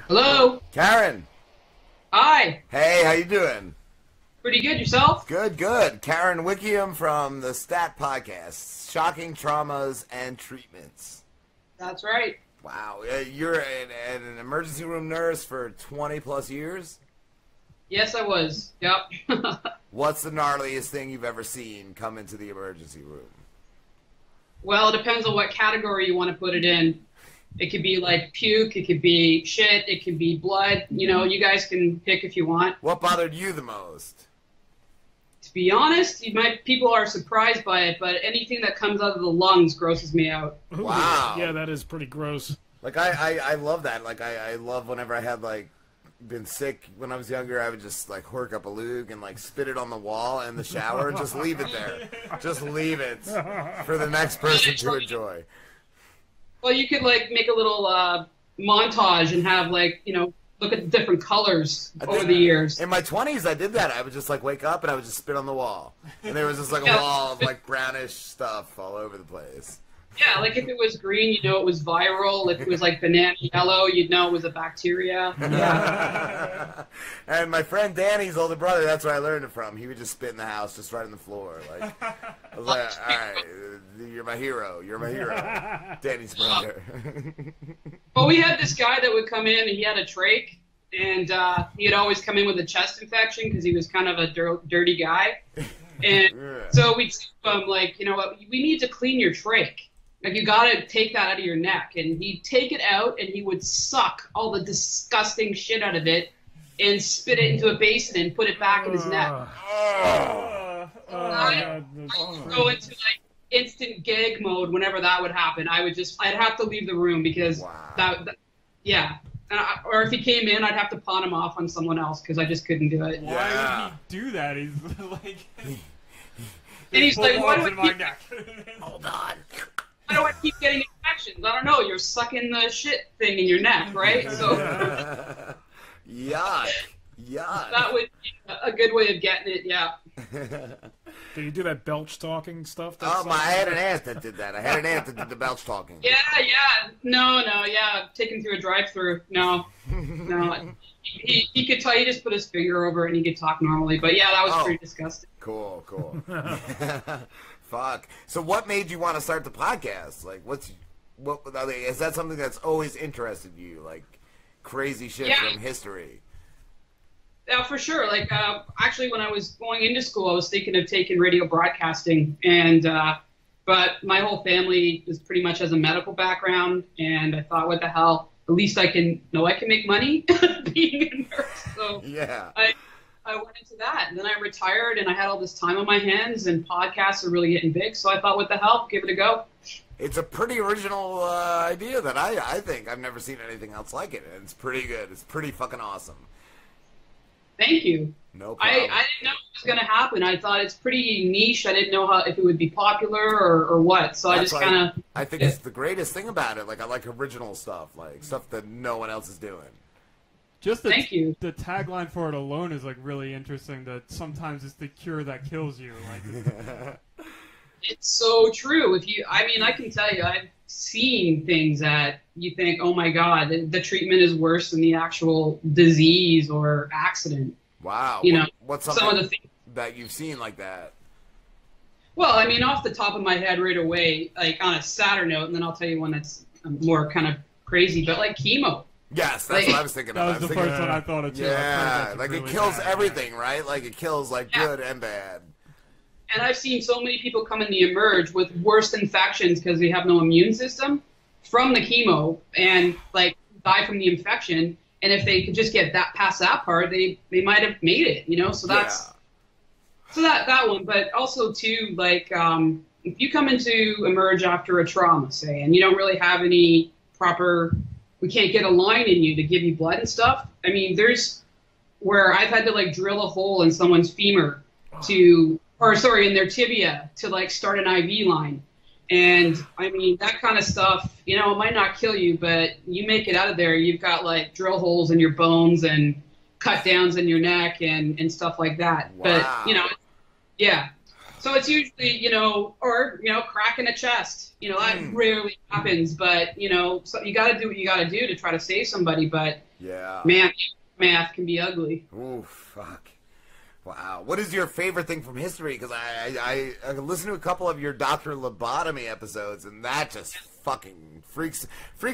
Hello. Karen. Hi. Hey, how you doing? Pretty good. Yourself? Good, good. Karen Wickiam from the Stat Podcast, Shocking Traumas and Treatments. That's right. Wow, you're an emergency room nurse for 20 plus years? Yes, I was. Yep. What's the gnarliest thing you've ever seen come into the emergency room? Well, it depends on what category you want to put it in. It could be like puke, it could be shit, it could be blood. You know, you guys can pick if you want. What bothered you the most? To be honest, people are surprised by it, but anything that comes out of the lungs grosses me out. Wow. Yeah, that is pretty gross. Like, I love that. Like, I love whenever I had, like, been sick when I was younger, I would just, like, hork up a lug and, like, spit it on the wall in the shower and just leave it there. Just leave it for the next person to enjoy. Well, you could, like, make a little montage and have, like, you know, look at the different colors over the years. In my 20s, I did that. I would just, like, wake up and I would just spit on the wall. And there was just, like, a wall of, like, brownish stuff all over the place. Yeah, like if it was green, you'd know it was viral. If it was like banana yellow, you'd know it was a bacteria. Yeah. And my friend Danny's older brother, that's where I learned it from. He would just spit in the house, just right on the floor. Like, I was like, all right, you're my hero. You're my hero. Danny's brother. Well, we had this guy that would come in, and he had a trach, and he'd always come in with a chest infection because he was kind of a dirty guy. And so we'd say to him, like, you know what, we need to clean your trach. Like, you got to take that out of your neck. And he'd take it out, and he would suck all the disgusting shit out of it and spit it into a basin and put it back in his neck. I'd go into, like, instant gag mode whenever that would happen. I'd have to leave the room because yeah. Or if he came in, I'd have to pawn him off on someone else because I just couldn't do it. Why would he do that? He's like... And he's like, why do I keep... Hold on. Why do I keep getting infections? I don't know. You're sucking the shit thing in your neck, right? So Yuck. Yuck. that would be a good way of getting it, yeah. Do you do that belch talking stuff? Oh, I had an aunt that did that. I had an aunt that did the belch talking. Yeah. No, yeah. Taken through a drive-through. No. He could tell, he just put his finger over it and he could talk normally. But yeah, that was pretty disgusting. Cool. Fuck. So what made you want to start the podcast? Like, is that something that's always interested you? Like, crazy shit from history? Yeah, for sure. Like, actually, when I was going into school, I was thinking of taking radio broadcasting, and but my whole family is pretty much has a medical background, and I thought, what the hell? At least I can make money being a nurse. So yeah, I went into that, and then I retired, and I had all this time on my hands, and podcasts are really getting big. So I thought, what the hell? Give it a go. It's a pretty original idea that I think I've never seen anything else like it, and it's pretty good. It's pretty fucking awesome. Thank you. No problem. I didn't know it was going to happen. I thought it's pretty niche. I didn't know if it would be popular or what. So I just kind of... I think it's the greatest thing about it. Like, I like original stuff. Like, stuff that no one else is doing. Just Thank you. The tagline for it alone is, like, really interesting, that sometimes it's the cure that kills you. Like, it's so true. I can tell you, I've seen things that you think, oh my God, the treatment is worse than the actual disease or accident. Wow. You know, what's some something of the things that you've seen like that? Well, I mean, off the top of my head right away, like on a sadder note, and then I'll tell you one that's more kind of crazy, but like chemo. Yes, that's what I was thinking of. That was the first one I thought of too. Yeah, like really it kills everything, right? Like it kills like good and bad. And I've seen so many people come in the emerge with worse infections because they have no immune system from the chemo and like die from the infection. And if they could just get that past that part, they might have made it, you know? So that's so that one. But also too, like if you come into emerge after a trauma, say, and you don't really have any proper, we can't get a line in you to give you blood and stuff. I mean, there's where I've had to like drill a hole in someone's femur in their tibia to like start an IV line. And I mean, that kind of stuff, you know, it might not kill you, but you make it out of there, you've got like drill holes in your bones and cut downs in your neck and stuff like that. Wow. But, you know, yeah. So it's usually, you know, or, you know, crack in the chest, you know, that rarely happens, but, you know, so you got to do what you got to do to try to save somebody. But Yeah. Man, math can be ugly. Ooh, fuck. Wow. What is your favorite thing from history? Because I listened to a couple of your Dr. Lobotomy episodes, and that just fucking freaks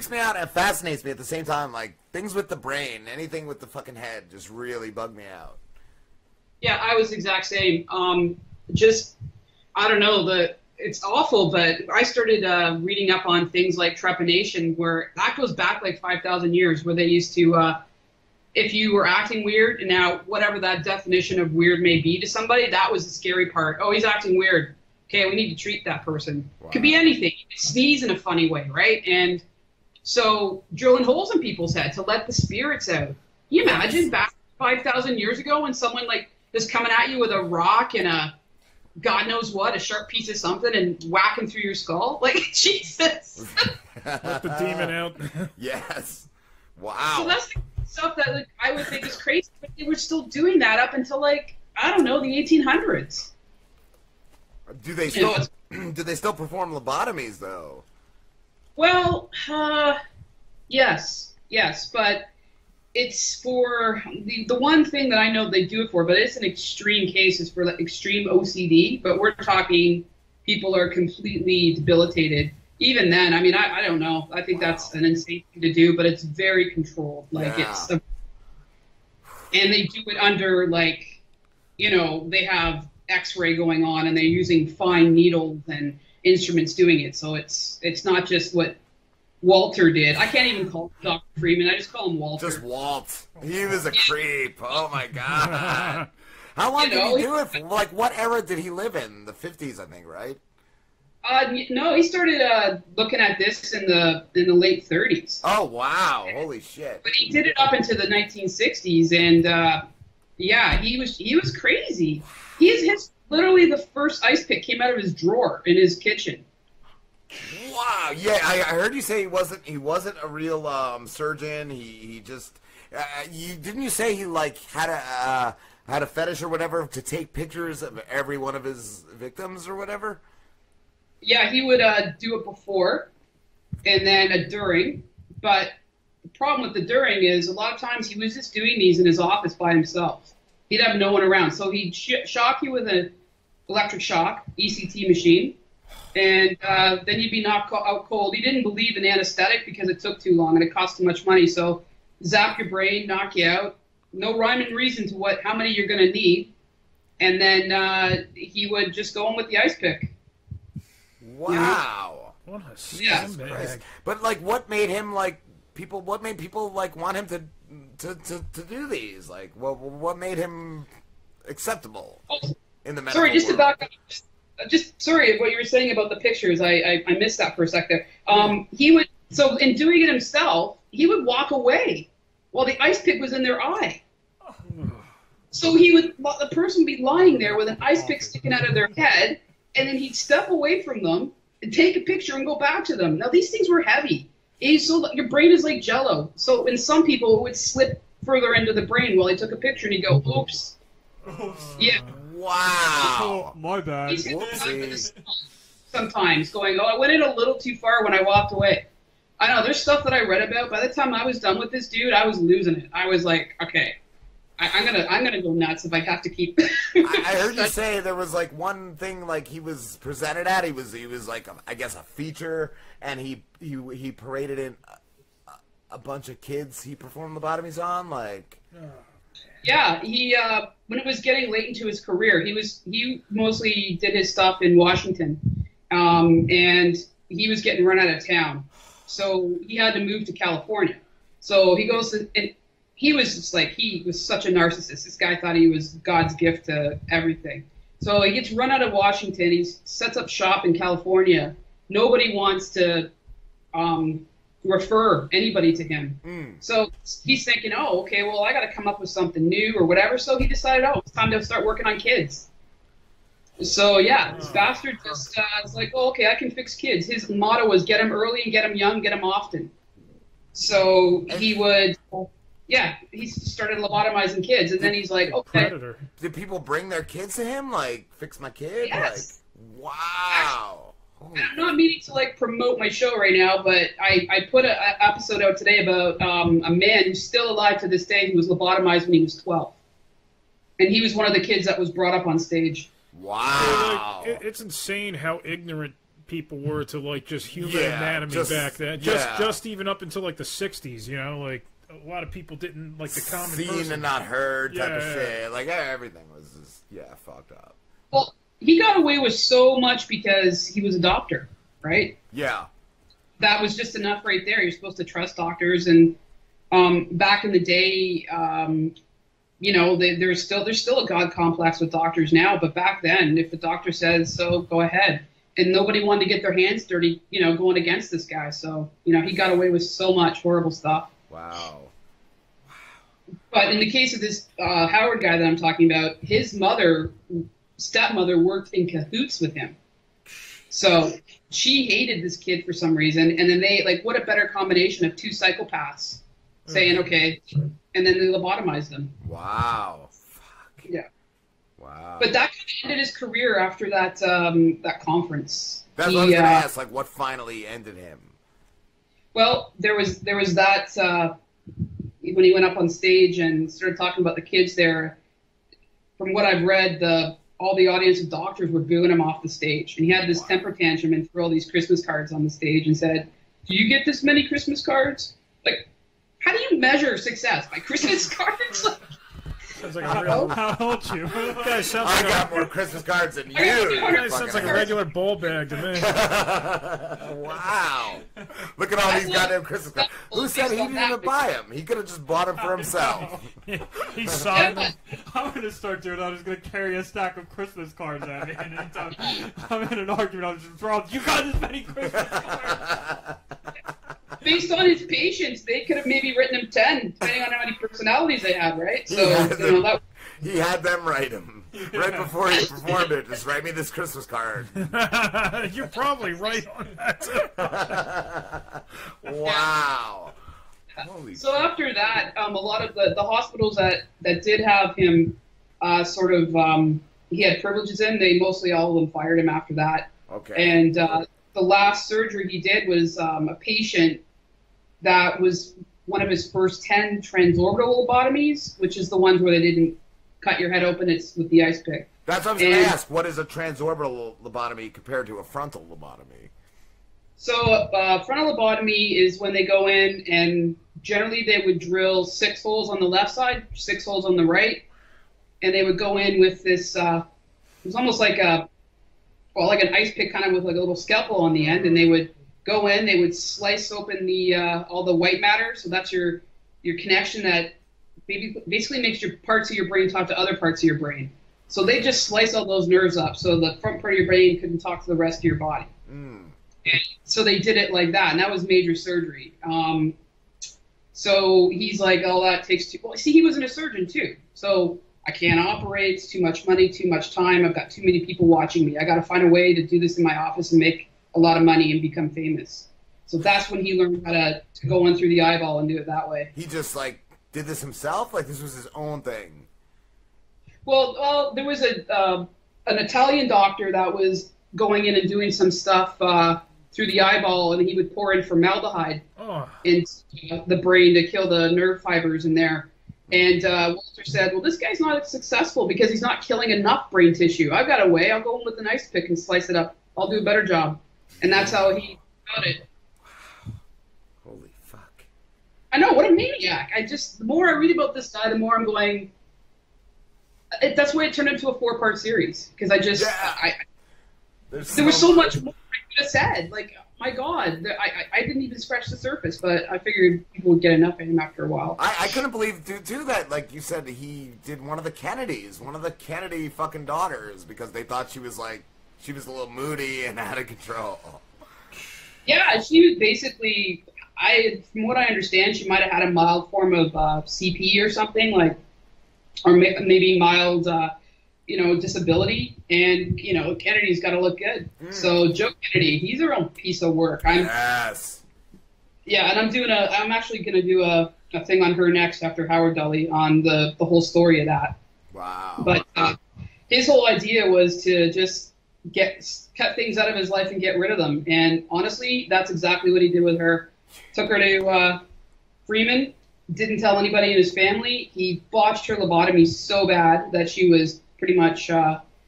me out and fascinates me at the same time. Like, things with the brain, anything with the fucking head just really bug me out. Yeah, I was the exact same. Just, I don't know, it's awful, but I started reading up on things like trepanation, where that goes back like 5,000 years, where they used to, if you were acting weird, and now whatever that definition of weird may be to somebody, that was the scary part. Oh, he's acting weird. Okay, we need to treat that person. Wow. Could be anything. You could sneeze in a funny way, right? And so drilling holes in people's head to let the spirits out. Can you imagine back 5,000 years ago when someone like is coming at you with a rock and a God knows what, a sharp piece of something, and whacking through your skull? Like, Jesus. Let the demon out. Yes. Wow. So that's the stuff that like, I would think is crazy, but they were still doing that up until, like, I don't know, the 1800s. Do they still perform lobotomies, though? Well, yes, but it's for the one thing that I know they do it for, but it's an extreme case, is for like extreme OCD, but we're talking people are completely debilitated. Even then, I mean, I don't know. I think that's an insane thing to do, but it's very controlled. Like and they do it under like, you know, they have X-ray going on and they're using fine needles and instruments doing it. So it's not just what Walter did. I can't even call him Dr. Freeman. I just call him Walter. Just Walt. He was a creep. Oh my God. How long did he do it for? Like, what era did he live in? The 50s, I think, right? No, he started looking at this in the late 30s. Oh wow! Holy shit! But he did it up into the 1960s, and yeah, he was crazy. His literally the first ice pick came out of his drawer in his kitchen. Wow! Yeah, I heard you say he wasn't a real surgeon. He just didn't you say he like had a fetish or whatever to take pictures of every one of his victims or whatever? Yeah, he would do it before and then a during. But the problem with the during is a lot of times he was just doing these in his office by himself. He'd have no one around. So he'd shock you with an electric shock, ECT machine, and then you'd be knocked out cold. He didn't believe in anesthetic because it took too long and it cost too much money. So zap your brain, knock you out. No rhyme and reason to how many you're going to need. And then he would just go in with the ice pick. Wow. What a scumbag. But like, what made him like people? What made people like want him to do these? Like, what made him acceptable in the medical Sorry, just world? to back up. Sorry, what you were saying about the pictures. I missed that for a sec there. He would in doing it himself, he would walk away while the ice pick was in their eye. So the person would be lying there with an ice pick sticking out of their head. And then he'd step away from them and take a picture and go back to them. Now, these things were heavy. Your brain is like Jell-O. So in some people, it would slip further into the brain while he took a picture, and he'd go, oops. Yeah. Wow. Oh, my bad. Sometimes going, I went in a little too far when I walked away. I know, there's stuff that I read about. By the time I was done with this dude, I was losing it. I was like, okay. I'm gonna go nuts if I have to keep. I heard you say there was like one thing like he was presented at. He was like I guess a feature, and he paraded in a bunch of kids. He performed lobotomies on like. Yeah, he when it was getting late into his career, he mostly did his stuff in Washington, and he was getting run out of town, so he had to move to California. So he goes to. He was such a narcissist. This guy thought he was God's gift to everything. So he gets run out of Washington. He sets up shop in California. Nobody wants to refer anybody to him. So he's thinking, oh, okay, well, I got to come up with something new or whatever. So he decided, it's time to start working on kids. So, yeah, this bastard just was like, oh, okay, I can fix kids. His motto was get them early and get them young, get them often. So he would... Yeah, he started lobotomizing kids, and then he's like, okay. Did people bring their kids to him, like, fix my kid? Yes. Like, wow. I'm not meaning to like promote my show right now, but I put an episode out today about a man who's still alive to this day who was lobotomized when he was 12. And he was one of the kids that was brought up on stage. Wow. It's insane how ignorant people were to like just human anatomy back then. Just even up until like the 60s, you know, like a lot of people didn't like the common seen person. and not heard type of shit. Like everything was just fucked up. Well, he got away with so much because he was a doctor, right? Yeah. That was just enough right there. You're supposed to trust doctors, and back in the day, you know, there's still a god complex with doctors now, but back then, if the doctor says so, go ahead. And nobody wanted to get their hands dirty, you know, going against this guy. So, you know, he got away with so much horrible stuff. Wow. But in the case of this Howard guy that I'm talking about, his stepmother worked in cahoots with him. So she hated this kid for some reason. And then they, like, what a better combination of two psychopaths saying, okay, and then they lobotomized them. Wow. Fuck. Yeah. Wow. But that kind of ended his career after that that conference. That's what I was going to ask, like, what finally ended him? Well, there was that when he went up on stage and started talking about the kids there. From what I've read, all the audience of doctors were booing him off the stage, and he had this temper tantrum and threw all these Christmas cards on the stage and said, "Do you get this many Christmas cards? Like, how do you measure success by Christmas cards?" Sounds like a real... How old you? Guy sounds I like got more Christmas cards than you. Guy sounds like a regular ball bag to me. Wow. Look at all these goddamn Christmas cards. Who said he didn't even buy them? He could have just bought them for himself. He signed them. I'm going to start doing that. I'm just going to carry a stack of Christmas cards at me. And anytime I'm in an argument, I'm just throwing, you got this many Christmas cards. Based on his patience, they could have maybe written him 10, depending on how many personalities they have, right? So, you know, he had them write him. Right before he performed it, just write me this Christmas card. You're probably right on that. Wow. Holy so after that, a lot of the hospitals that did have him he had privileges in, they mostly all of them fired him after that. Okay. And the last surgery he did was a patient that was one of his first 10 transorbital lobotomies, which is the ones where they didn't cut your head open. It's with the ice pick. That's what I was going to ask. What is a transorbital lobotomy compared to a frontal lobotomy? So frontal lobotomy is when they go in, and generally they would drill 6 holes on the left side, 6 holes on the right, and they would go in with this, it was almost like an ice pick kind of with like a little scalpel on the end, and they would go in, they would slice open all the white matter, so that's your connection that basically makes your parts of your brain talk to other parts of your brain. So they just slice all those nerves up, so the front part of your brain couldn't talk to the rest of your body. And so they did it like that, and that was major surgery. So he's like, oh, that takes too... Well, see, he wasn't a surgeon, too. So I can't operate, it's too much money, too much time, I've got too many people watching me. I got to find a way to do this in my office and make a lot of money and become famous. So that's when he learned how to go in through the eyeball and do it that way. He just, like, did this himself? Like, this was his own thing? Well, there was an Italian doctor that was going in and doing some stuff through the eyeball, and he would pour in formaldehyde into the brain to kill the nerve fibers in there. And Walter said, well, this guy's not successful because he's not killing enough brain tissue. I've got a way. I'll go in with an ice pick and slice it up. I'll do a better job. And that's how he got it. Wow. Holy fuck. I know, what a maniac. The more I read about this guy, the more I'm going... That's why it turned into a 4-part series. Because there was so much more I could have said. Like, my God, I didn't even scratch the surface, but I figured people would get enough of him after a while. I couldn't believe, too, that, like you said, he did one of the Kennedy fucking daughters, because they thought she was, like, she was a little moody and out of control. Yeah, she was basically, from what I understand, she might have had a mild form of CP or something, like, or maybe mild, disability. And, Kennedy's got to look good. So Joe Kennedy, he's a real piece of work. Yes. Yeah, and I'm actually going to do a thing on her next after Howard Dully on the whole story of that. Wow. But his whole idea was to just cut things out of his life and get rid of them. And honestly, that's exactly what he did with her. Took her to Freeman, didn't tell anybody in his family. He botched her lobotomy so bad that she was pretty much,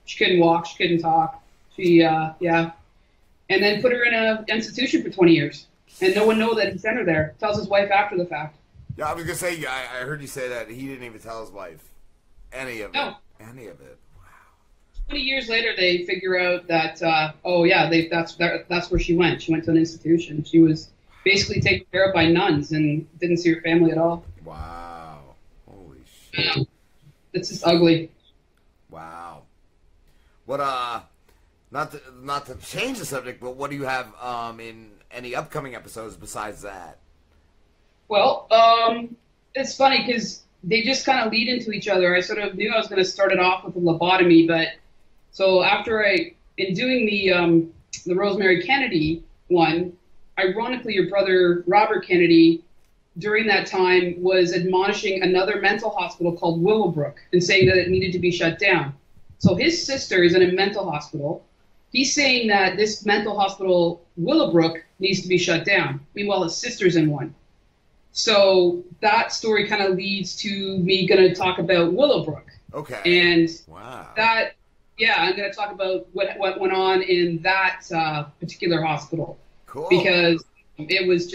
she couldn't walk, she couldn't talk. She, yeah. And then put her in an institution for 20 years. And no one knew that he sent her there. Tells his wife after the fact. Yeah, I was going to say, I heard you say that he didn't even tell his wife any of it. Any of it. 20 years later, they figure out that, that's where she went. She went to an institution. She was basically taken care of by nuns and didn't see her family at all. Wow. Holy shit. It's just ugly. Wow. What, not to change the subject, but what do you have in any upcoming episodes besides that? Well, it's funny because they just kind of lead into each other. I sort of knew I was going to start it off with a lobotomy, but so after in doing the Rosemary Kennedy one, ironically, your brother Robert Kennedy during that time was admonishing another mental hospital called Willowbrook and saying that it needed to be shut down. So his sister is in a mental hospital. He's saying that this mental hospital, Willowbrook, needs to be shut down. Meanwhile, his sister's in one. So that story kind of leads to me going to talk about Willowbrook. Okay. And wow. I'm going to talk about what went on in that particular hospital. Cool. Because it was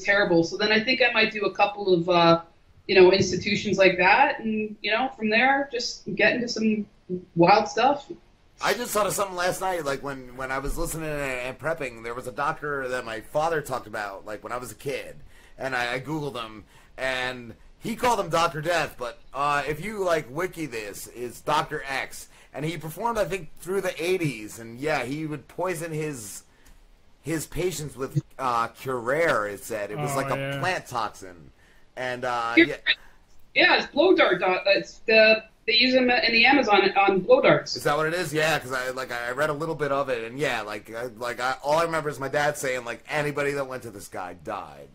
terrible. So then I think I might do a couple of, institutions like that. And, from there, just get into some wild stuff. I just thought of something last night, like when I was listening and prepping, there was a doctor that my father talked about, like when I was a kid. And I Googled him, and he called him Dr. Death, but if you, wiki this, is Dr. X. And he performed, I think, through the 80s, and yeah, he would poison his patients with Curare, it said. It was a plant toxin. And, it's blow dart. They use them in the Amazon on blow darts. Is that what it is? Yeah, because I read a little bit of it, and yeah, all I remember is my dad saying, anybody that went to this guy died.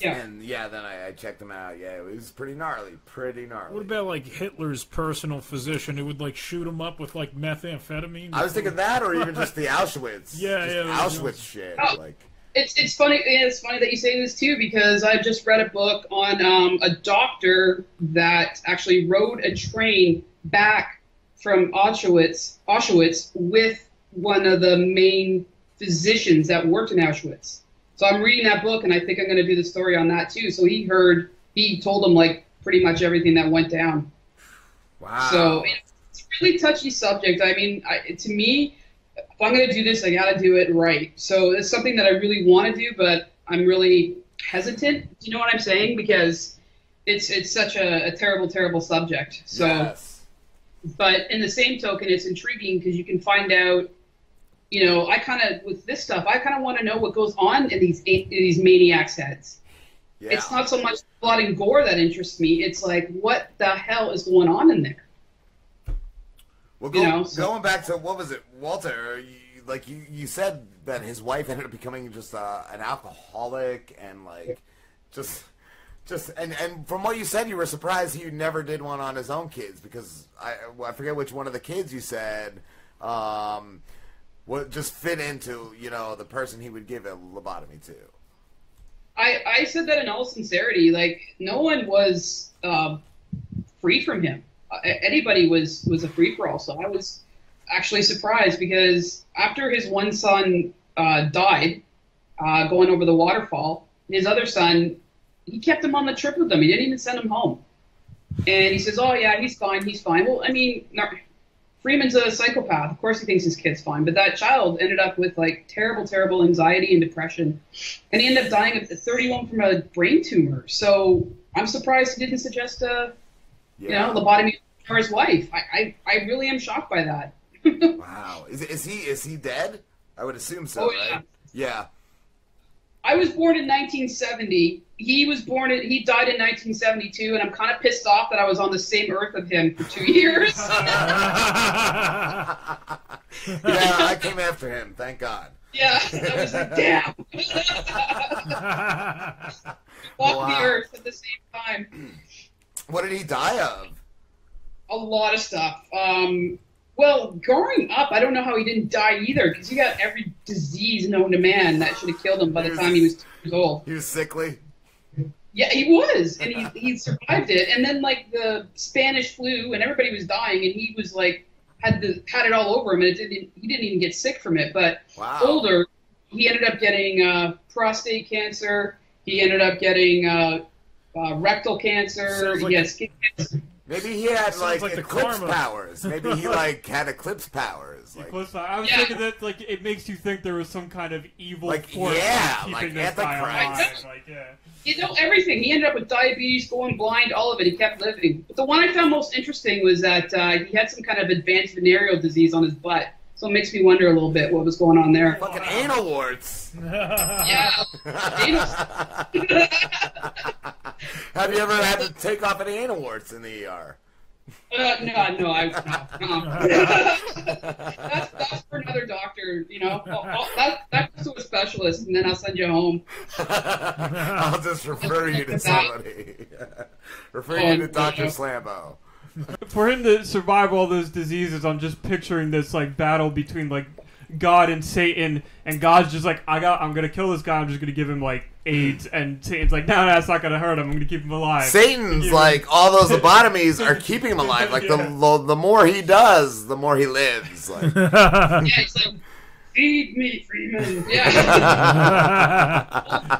Yeah. And yeah, then I checked him out. Yeah, it was pretty gnarly. What about Hitler's personal physician who would shoot him up with methamphetamine? I was thinking that, or even just the Auschwitz. Auschwitz shit. Oh, it's funny. Yeah, it's funny that you say this too, because I just read a book on a doctor that actually rode a train back from Auschwitz with one of the main physicians that worked in Auschwitz. So I'm reading that book, and I think I'm going to do the story on that too. So he told him pretty much everything that went down. Wow. So it's a really touchy subject. I mean, to me, if I'm going to do this, I got to do it right. So it's something that I really want to do, but I'm really hesitant. Do you know what I'm saying? Because it's such a terrible, terrible subject. So, yes. But in the same token, it's intriguing because you can find out. With this stuff, I kind of want to know what goes on in these maniacs' heads. Yeah. It's not so much blood and gore that interests me. It's what the hell is going on in there? Well, going back to, what was it, Walter, you said that his wife ended up becoming just an alcoholic and, and from what you said, you were surprised he never did one on his own kids, because I forget which one of the kids you said, would just fit into, the person he would give a lobotomy to. I said that in all sincerity. No one was free from him. Anybody was a free-for-all. So I was actually surprised, because after his one son died going over the waterfall, his other son, he kept him on the trip with him. He didn't even send him home. And he says, oh, yeah, he's fine. Well, I mean... Freeman's a psychopath. Of course he thinks his kid's fine. But that child ended up with terrible, terrible anxiety and depression. And he ended up dying at 31 from a brain tumor. So I'm surprised he didn't suggest lobotomy for his wife. I really am shocked by that. Wow. Is he dead? I would assume so, right? Yeah. I was born in 1970. He died in 1972, and I'm kind of pissed off that I was on the same earth with him for 2 years. Yeah, I came after him, thank God. Yeah, I was damn. Walk the earth at the same time. What did he die of? A lot of stuff. Well, growing up, I don't know how he didn't die either, because he got every disease known to man that should have killed him by the time he was 2 years old. He was sickly. Yeah, he was, and he survived it. And then like the Spanish flu, and everybody was dying, and he was like had it all over him, and he didn't even get sick from it. But older, he ended up getting prostate cancer. He ended up getting rectal cancer. He had skin cancer. Maybe he had like eclipse powers. Maybe he like had eclipse powers. Like, I was thinking that like it makes you think there was some kind of evil force keeping like this guy alive. You know, everything. He ended up with diabetes, going blind, all of it. He kept living. But the one I found most interesting was that he had some kind of advanced venereal disease on his butt. So it makes me wonder a little bit what was going on there. Fucking anal warts. Yeah. Have you ever had to take off any anal warts in the ER? No. That's for another doctor, you know. That goes to a specialist, and then I'll send you home. I'll just refer you to somebody. Refer you to Dr. Slambo. For him to survive all those diseases, I'm just picturing this like battle between like God and Satan, and God's just like, I'm gonna kill this guy. I'm just gonna give him like AIDS, and Satan's like, no, that's not gonna hurt him. I'm gonna keep him alive. Satan's like, all those lobotomies are keeping him alive. Like the more he does, the more he lives. Like. Yeah, he's like, feed me, Freeman. Yeah.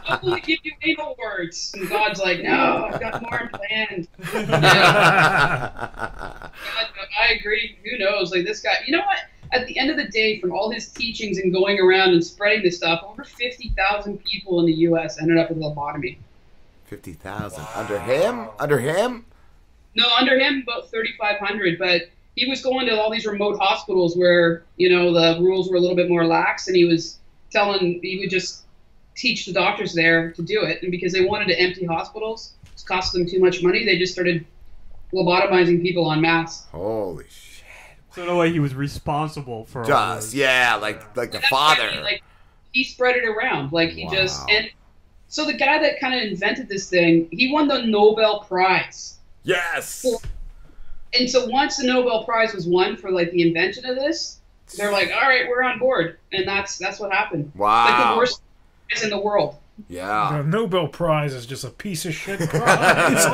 I'll only give you anal words. And God's like, no, I've got more planned. Yeah. I agree. Who knows? Like this guy, you know what? At the end of the day, from all his teachings and going around and spreading this stuff, over 50,000 people in the U.S. ended up with lobotomy. 50,000 under him? Under him? No, under him about 3,500. But he was going to all these remote hospitals where, you know, the rules were a little bit more lax, and he would just teach the doctors there to do it. And because they wanted to empty hospitals, it cost them too much money, they just started lobotomizing people en masse. Holy shit. So in a way he was responsible for all this. Yeah, like the father. I mean, like, he spread it around. Like he and so the guy that kind of invented this thing, he won the Nobel Prize. Yes. And so once the Nobel Prize was won for like the invention of this, they're like, all right, we're on board. And that's what happened. Wow. It's like the worst prize in the world. Yeah. The Nobel Prize is just a piece of shit prize.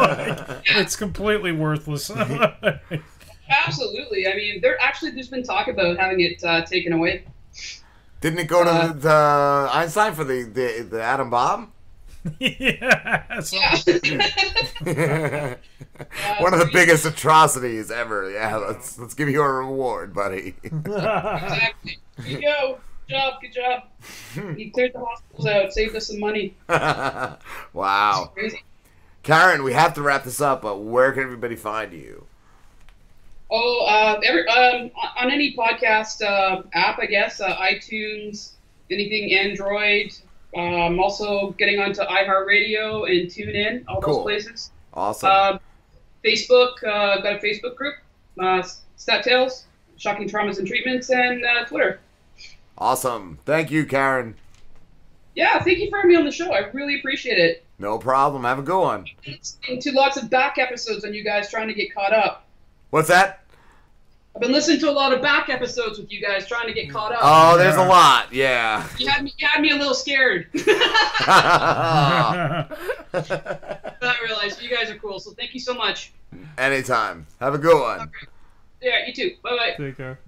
It's completely worthless. Absolutely. I mean, there's been talk about having it taken away. Didn't it go to the Einstein for the atom bomb? Yes. Yeah. One of the biggest atrocities ever. Yeah, let's give you a reward, buddy. Exactly. Here you go. Good job. He cleared the hospitals out, saved us some money. Wow. Crazy. Karen, we have to wrap this up, but where can everybody find you? Oh, on any podcast app, I guess, iTunes, anything Android. Also getting onto iHeartRadio and TuneIn, all those places. Awesome. Facebook, got a Facebook group, Stat Tales, Shocking Traumas and Treatments, and Twitter. Awesome. Thank you, Karen. Yeah, thank you for having me on the show. I really appreciate it. No problem. Have a good one. Listening to lots of back episodes on you guys trying to get caught up. What's that? I've been listening to a lot of back episodes with you guys trying to get caught up. Oh, there's a lot. Yeah. You had me a little scared. I realized you guys are cool, so thank you so much. Anytime. Have a good one. Yeah, you too. Bye-bye. Take care.